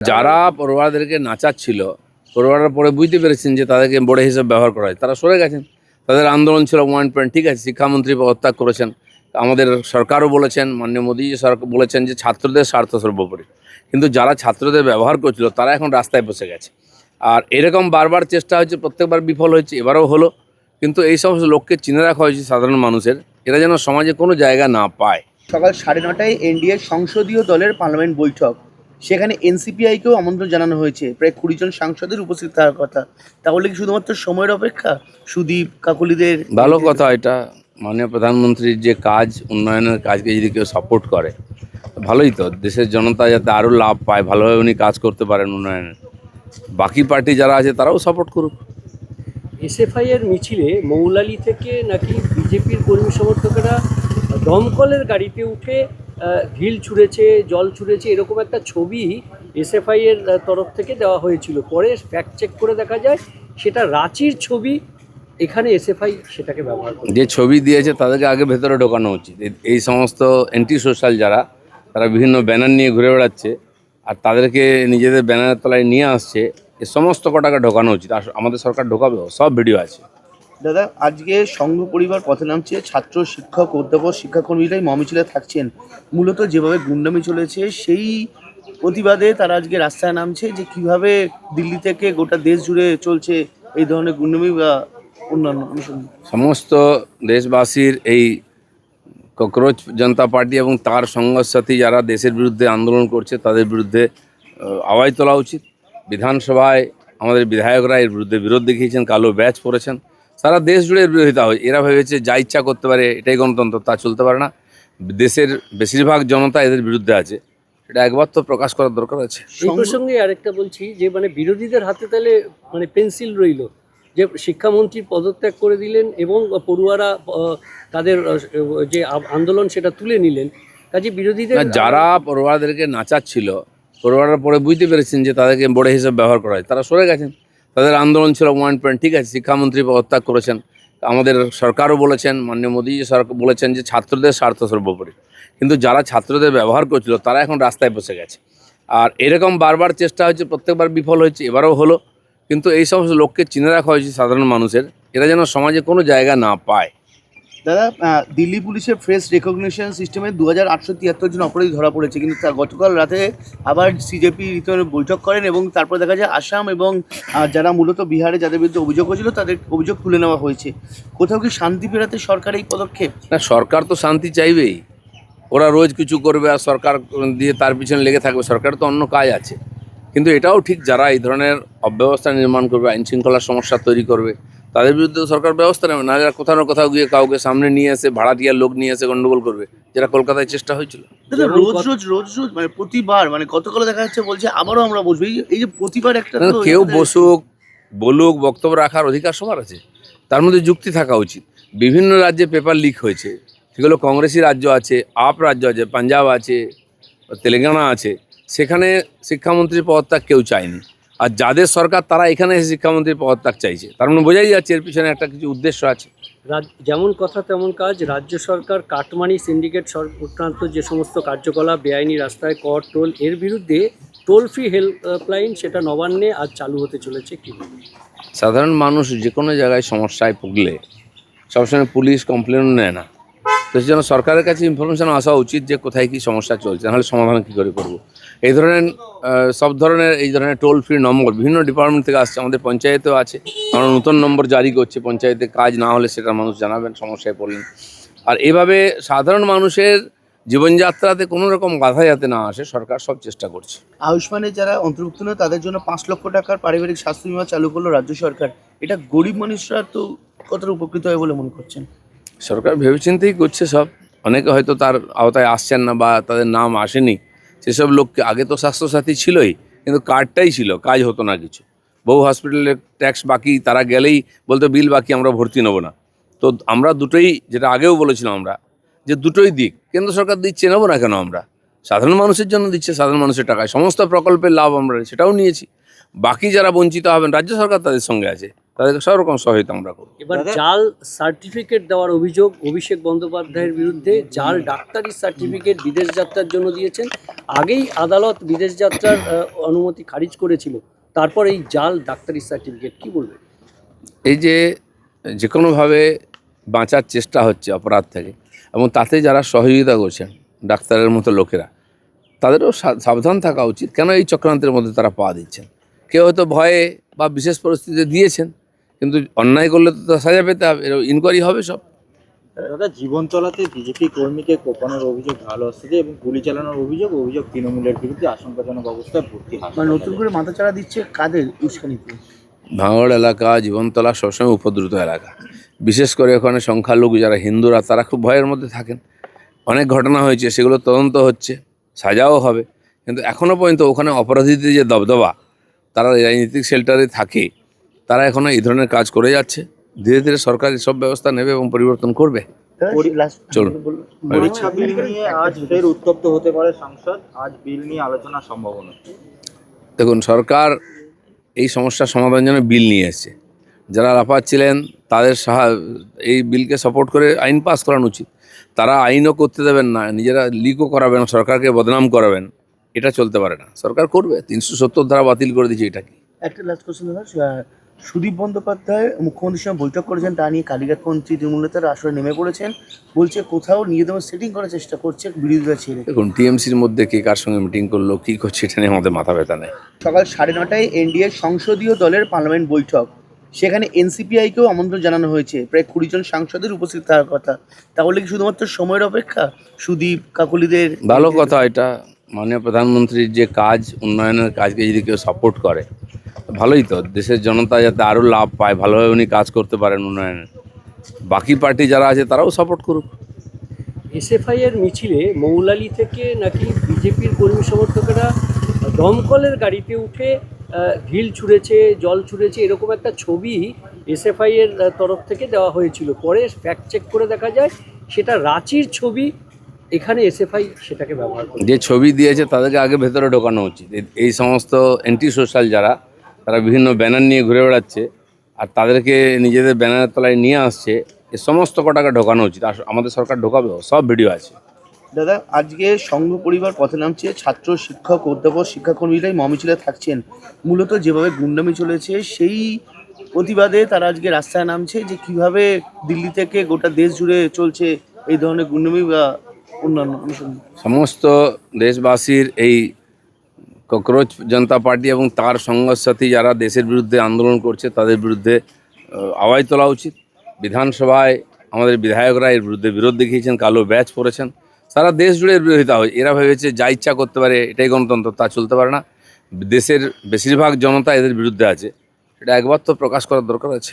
যারা পড়ুয়াদেরকে নাচাচ্ছিল, পড়ুয়ারা পরে বুঝতে পেরেছেন যে তাদেরকে বোড়ে হিসেবে ব্যবহার করা হয়, তারা সরে গেছেন। তাদের আন্দোলন ছিল 1 পয়েন্ট, ঠিক আছে, শিক্ষামন্ত্রী পদত্যাগ করেছেন। আমাদের সরকারও বলেছেন, মাননীয় মোদী সরকার বলেছেন যে ছাত্রদের স্বার্থ সর্বোপরি। কিন্তু যারা ছাত্রদের ব্যবহার করছিল তারা এখন রাস্তায় বসে গেছে। আর এরকম বারবার চেষ্টা হয়েছে, প্রত্যেকবার বিফল হয়েছে, এবারও হলো। কিন্তু এই সমস্ত লোককে চিনে রাখা হয়েছে সাধারণ মানুষের, এরা যেন সমাজে কোনো জায়গা না পায়। সকাল 9:30টায় এনডিএ সংসদীয় দলের পার্লামেন্ট বৈঠক। সেখানে এনসিপিআইকেও আমন্ত্রণ জানানো হয়েছে। প্রায় 20 জন সাংসদের উপস্থিত থাকার কথা। তাহলে কি শুধুমাত্র সময়ের অপেক্ষা? সুদীপ কাকলিদের ভালো কথা এটা। মাননীয় প্রধানমন্ত্রীর যে কাজ, উন্নয়নের কাজকে যদি কেউ সাপোর্ট করে, ভালোই তো। দেশের জনতা যাতে আরও লাভ পায়, ভালোভাবে উনি কাজ করতে পারেন উন্নয়নের, বাকি পার্টি যারা আছে তারাও সাপোর্ট করুক। এসএফআই এর মিছিলে মৌলালি থেকে নাকি বিজেপির কর্মী সমর্থকেরা দমকলের গাড়িতে উঠে ঢিল ছুঁড়েছে, জল ছুঁড়েছে, এরকম একটা ছবি এসএফআই এর তরফ থেকে দেওয়া হয়েছিল। পরে ফ্যাক্ট চেক করে দেখা যায় সেটা রাঁচির ছবি, এখানে এসএফআই সেটাকে ব্যবহার করে। যে ছবি দিয়েছে তাদেরকে আগে ভেতরে ঢোকানো উচিত। এই সমস্ত অ্যান্টি সোশ্যাল যারা, তারা বিভিন্ন ব্যানার নিয়ে ঘুরে বেড়াচ্ছে আর তাদেরকে নিজেদের ব্যানারের তলায় নিয়ে আসছে, এ সমস্ত কটাকে ঢোকানো উচিত। আর আমাদের সরকার ঢোকাবেও, সব ভিডিও আছে। দাদা, আজকে সংঘ পরিবার পথে নামছে। ছাত্র, শিক্ষক, অধ্যাপক, শিক্ষাকর্মীরাই মহামিছিলে থাকছেন। মূলত যেভাবে গুন্ডামি চলেছে সেই প্রতিবাদে তারা আজকে রাস্তায় নামছে, যে কিভাবে দিল্লি থেকে গোটা দেশ জুড়ে চলছে এই ধরনের গুন্ডামি বা অন্যান্য অনুসন্ধান। সমস্ত দেশবাসীর এই ককরোচ জনতা পার্টি এবং তার সংঘসাথী যারা দেশের বিরুদ্ধে আন্দোলন করছে তাদের বিরুদ্ধে আওয়াজ তোলা উচিত। বিধানসভায় আমাদের বিধায়করা এর বিরুদ্ধে বিরোধ দেখিয়েছেন, কালো ব্যাচ পড়েছেন। সারা দেশ জুড়ে এর বিরোধিতা হয়। এরা ভেবেছে যা ইচ্ছা করতে পারে, এটাই গণতন্ত্র, তা চলতে পারে না। দেশের বেশিরভাগ জনতা এদের বিরুদ্ধে আছে, এটা একবার তো প্রকাশ করার দরকার আছে। এই প্রসঙ্গে আরেকটা বলছি যে বিরোধীদের হাতে তাহলে পেন্সিল রইল, যে শিক্ষামন্ত্রী পদত্যাগ করে দিলেন এবং পড়ুয়ারা তাদের যে আন্দোলন সেটা তুলে নিলেন। কাজে বিরোধীদের যারা পড়ুয়াদেরকে নাচাচ্ছিল, পড়ুয়ারা পরে বুঝতে পেরেছেন যে তাদেরকে বোড়ে হিসেবে ব্যবহার করা হয়, তারা সরে গেছেন। তাদের আন্দোলন ছিল 1 পয়েন্ট, ঠিক আছে, শিক্ষামন্ত্রী পদত্যাগ করেছেন। আমাদের সরকারও বলেছেন, মাননীয় মোদী সরকার বলেছেন যে ছাত্রদের স্বার্থ সর্বোপরি। কিন্তু যারা ছাত্রদের ব্যবহার করছিল তারা এখন রাস্তায় বসে গেছে। আর এরকম বারবার চেষ্টা হয়েছে, প্রত্যেকবার বিফল হয়েছে, এবারও হলো। কিন্তু এই সমস্ত লোককে চিনে রাখা হয়েছে সাধারণ মানুষের, এরা যেন সমাজে কোনো জায়গা না পায়। দাদা, দিল্লি পুলিশের ফেস রেকগনিশন সিস্টেমে 2873 জন অপরাধী ধরা পড়েছে, কিন্তু গতকাল রাতে আবার সিজেপি রীতিমতো বৈঠক করেন এবং তারপর দেখা যায় আসাম এবং যারা মূলত বিহারে যাদের বিরুদ্ধে অভিযোগ হয়েছিল তাদের অভিযোগ তুলে নেওয়া হয়েছে। কোথাও কি শান্তি ফেরাতে সরকার এই পদক্ষেপ? না, সরকার তো শান্তি চাইবেই। ওরা রোজ কিছু করবে আর সরকার দিয়ে তার পিছনে লেগে থাকবে, সরকার তো অন্য কাজ আছে। কিন্তু এটাও ঠিক, যারা এই ধরনের অব্যবস্থা নির্মাণ করবে, আইন শৃঙ্খলার সমস্যা তৈরি করবে, তাদের বিরুদ্ধে সরকার ব্যবস্থা নেবে। না যারা কোথাও না কোথাও গিয়ে কাউকে সামনে নিয়ে এসে ভাড়াটিয়ার লোক নিয়ে এসে গন্ডগোল করবে, যেটা কলকাতায় চেষ্টা হয়েছিল। রোজ রোজ রোজ রোজ প্রতিবার গতকাল দেখা যাচ্ছে বলছে আবারও আমরা বসবো। এই যে প্রতিবার একটা কেউ বসুক, বলুক, বক্তব্য রাখার অধিকার সবার আছে, তার মধ্যে যুক্তি থাকা উচিত। বিভিন্ন রাজ্যে পেপার লিক হয়েছে, সেগুলো কংগ্রেসি রাজ্য আছে, আপ রাজ্য আছে, পাঞ্জাব আছে, তেলেঙ্গানা আছে, সেখানে শিক্ষামন্ত্রীর পদত্যাগ কেউ চায়নি। আর যাদের সরকার তারা এখানে এসে শিক্ষামন্ত্রীর পদত্যাগ চাইছে, তার মানে বোঝাই যাচ্ছে এর পিছনে একটা কিছু উদ্দেশ্য আছে। যেমন কথা তেমন কাজ। রাজ্য সরকার কাটমানি সিন্ডিকেট সংক্রান্ত যে সমস্ত কার্যকলাপ, বেআইনি রাস্তায় কর, টোল, এর বিরুদ্ধে টোল ফ্রি হেল্পলাইন সেটা নবান্নে আজ চালু হতে চলেছে। কি সাধারণ মানুষ যে কোনো জায়গায় সমস্যায় ভুগলে সবসময় পুলিশ কমপ্লেন নেয় না, তো সেজন্য সরকারের কাছে ইনফরমেশন আসা উচিত যে কোথায় কী সমস্যা চলছে, নাহলে সমাধান কী করে করবো। এই ধরনের এই ধরনের টোল ফ্রি নম্বর বিভিন্ন ডিপার্টমেন্ট থেকে আসছে, আমাদের পঞ্চায়েতেও আছে। আমরা নতুন নম্বর জারি করছে, পঞ্চায়েতে কাজ না হলে সেটা মানুষ জানাবেন, সমস্যায় পড়লেন। আর এভাবে সাধারণ মানুষের জীবনযাত্রাতে কোনো রকম বাধা যাতে না আসে, সরকার সব চেষ্টা করছে। আয়ুষ্মানের যারা অন্তর্ভুক্ত নয় তাদের জন্য 5 লক্ষ টাকার পারিবারিক স্বাস্থ্য বীমা চালু করলো রাজ্য সরকার। এটা গরিব মানুষরা তো কতটা উপকৃত হয় বলে মনে করছেন? সরকার ভেবেচিন্তেই করছে সব। অনেকে হয়তো তার আওতায় আসছেন না বা তাদের নাম আসেনি, সেসব লোককে, আগে তো স্বাস্থ্যসাথী ছিলই, কিন্তু কার্ডটাই ছিল, কাজ হতো না কিছু। বহু হসপিটালের ট্যাক্স বাকি, তারা গেলেই বলতো বিল বাকি, আমরা ভর্তি নেবো না। তো আমরা দুটোই, যেটা আগেও বলেছিলাম আমরা, যে দুটোই দিক, কেন্দ্র সরকার দিচ্ছে, নেবো না কেন আমরা? সাধারণ মানুষের জন্য দিচ্ছে, সাধারণ মানুষের টাকায় সমস্ত প্রকল্পের লাভ আমরা সেটাও নিয়েছি। বাকি যারা বঞ্চিত হবেন, রাজ্য সরকার তাদের সঙ্গে আছে, তাদেরকে সব রকম সহায়তা আমরা করব। এবার জাল সার্টিফিকেট দেওয়ার অভিযোগ অভিষেক বন্দ্যোপাধ্যায়ের বিরুদ্ধে। জাল ডাক্তারি সার্টিফিকেট বিদেশ যাত্রার জন্য দিয়েছেন, আগেই আদালত বিদেশ যাত্রার অনুমতি খারিজ করেছিল, তারপর এই জাল ডাক্তারি সার্টিফিকেট, কি বলবেন? এই যে কোনোভাবে বাঁচার চেষ্টা হচ্ছে অপরাধ থেকে, এবং তাতে যারা সহযোগিতা করছেন ডাক্তারের মতো লোকেরা, তাদেরও সাবধান থাকা উচিত। কেন এই চক্রান্তের মধ্যে তারা পা দিচ্ছেন? কেউ হয়তো ভয়ে বা বিশেষ পরিস্থিতিতে দিয়েছেন, কিন্তু অন্যায় করলে তো সাজা পেতে হবে, ইনকোয়ারি হবে সব। দাদা, জীবনতলাতে বিজেপি কর্মীকে কোপানোর অভিযোগ ভালো আসছে এবং গুলি চালানোর অভিযোগ তৃণমূলের বিরুদ্ধে আশঙ্কাজনক অবস্থায় ভর্তি মানে নতুন করে মাথাচাড়া দিচ্ছে কাদের উস্কানিতে? ভাঙড় এলাকা, জীবনতলা সবসময় উপদ্রুত এলাকা, বিশেষ করে ওখানে সংখ্যালঘু যারা হিন্দুরা, তারা খুব ভয়ের মধ্যে থাকেন। অনেক ঘটনা হয়েছে, সেগুলো তদন্ত হচ্ছে, সাজাও হবে, কিন্তু এখনও পর্যন্ত ওখানে অপরাধীদের যে দবদবা, তারা রাজনৈতিক শেল্টারে থাকে, তারা এখনও এই ধরনের কাজ করে যাচ্ছে। ধীরে ধীরে সরকার এসব ব্যবস্থা নেবে এবং পরিবর্তন করবে। চলুন। পরীক্ষা বিল নিয়ে আজ ফের উত্তপ্ত হতে পারে সংসদ, আজ বিল নিয়ে আলোচনার সম্ভাবনা। দেখুন, সরকার এই সমস্যার সমাধানের জন্য বিল নিয়ে এসেছে। যারা লাফাচ্ছিলেন তাদের এই বিলকে সাপোর্ট করে আইন পাস করানো উচিত। তারা আইনও করতে দেবেন না, নিজেরা লিকও করাবেন, সরকারকে বদনাম করাবেন, এটা চলতে পারে না। সরকার করবে। 370 ধারা বাতিল করে দিয়েছে, এটা কি? একটা লাস্ট কোশ্চেন দাদা, সুদীপ বন্দ্যোপাধ্যায় মুখ্যমন্ত্রীর সঙ্গে বৈঠক করেছেন, তা নিয়ে কালীঘাটপন্থী তৃণমূল নেতারা আসলে নেমে পড়েছেন, বলছে কোথাও নিজেদের সেটিং করার চেষ্টা করছে বিরোধীরা ছেড়ে। দেখুন, টিএমসির মধ্যে কে কার সঙ্গে মিটিং করলো, কী করছে, এটা নিয়ে আমাদের মাথা ব্যথা নেই। সকাল 9:30টায় এনডিএ সংসদীয় দলের পার্লামেন্ট বৈঠক, সেখানে এনসিপিআইকেও আমন্ত্রণ জানানো হয়েছে। প্রায় 20 জন সাংসদের উপস্থিত থাকার কথা। তাহলে কি শুধুমাত্র সময়ের অপেক্ষা সুদীপ কাকলিদের? ভালো কথা এটা। মাননীয় প্রধানমন্ত্রীর যে কাজ, উন্নয়নের কাজকে যদি কেউ সাপোর্ট করে, ভালোই তো। দেশের জনতা যাতে আরও লাভ পায়, ভালোভাবে উনি কাজ করতে পারেন উন্নয়নের, বাকি পার্টি যারা আছে তারাও সাপোর্ট করুক। এসএফআই এর মিছিলে মৌলালি থেকে নাকি বিজেপির কর্মী সমর্থকেরা দমকলের গাড়িতে উঠে ঢিল ছুঁড়েছে, জল ছুঁড়েছে, এরকম একটা ছবি এসএফআই এর তরফ থেকে দেওয়া হয়েছিল। পরে ফ্যাক্ট চেক করে দেখা যায় সেটা রাঁচির ছবি, এখানে এসএফআই সেটাকে ব্যবহার করে। যে ছবি দিয়েছে তাদেরকে আগে ভেতরে ঢোকানো উচিত। এই সমস্ত অ্যান্টি সোশ্যাল যারা, তারা বিভিন্ন ব্যানার নিয়ে ঘুরে বেড়াচ্ছে আর তাদেরকে নিজেদের ব্যানারের তলায় নিয়ে আসছে, এ সমস্ত কটাকে ঢোকানো উচিত। আর আমাদের সরকার ঢোকাবে, সব ভিডিও আছে। দাদা, আজকে সংঘ পরিবার পথে নামছে, ছাত্র শিক্ষক অধ্যাপক শিক্ষাকর্মীরাই মহামিছিলে থাকছেন। মূলত যেভাবে গুন্ডামি চলেছে সেই প্রতিবাদে তারা আজকে রাস্তায় নামছে, যে কিভাবে দিল্লি থেকে গোটা দেশ জুড়ে চলছে এই ধরনের গুন্ডামি বা অন্যান্য অনুসন্ধান। সমস্ত দেশবাসীর এই ককরোচ জনতা পার্টি এবং তার সঙ্গসাথী যারা দেশের বিরুদ্ধে আন্দোলন করছে, তাদের বিরুদ্ধে আওয়াজ তোলা উচিত। বিধানসভায় আমাদের বিধায়করা এর বিরুদ্ধে বিরোধ দেখিয়েছেন, কালো ব্যাচ পড়েছেন। সারা দেশ জুড়ে এর বিরোধিতা হয়। এরা ভেবেছে যা ইচ্ছা করতে পারে, এটাই গণতন্ত্র। তা চলতে পারে না। দেশের বেশিরভাগ জনতা এদের বিরুদ্ধে আছে, এটা একবার তো প্রকাশ করার দরকার আছে।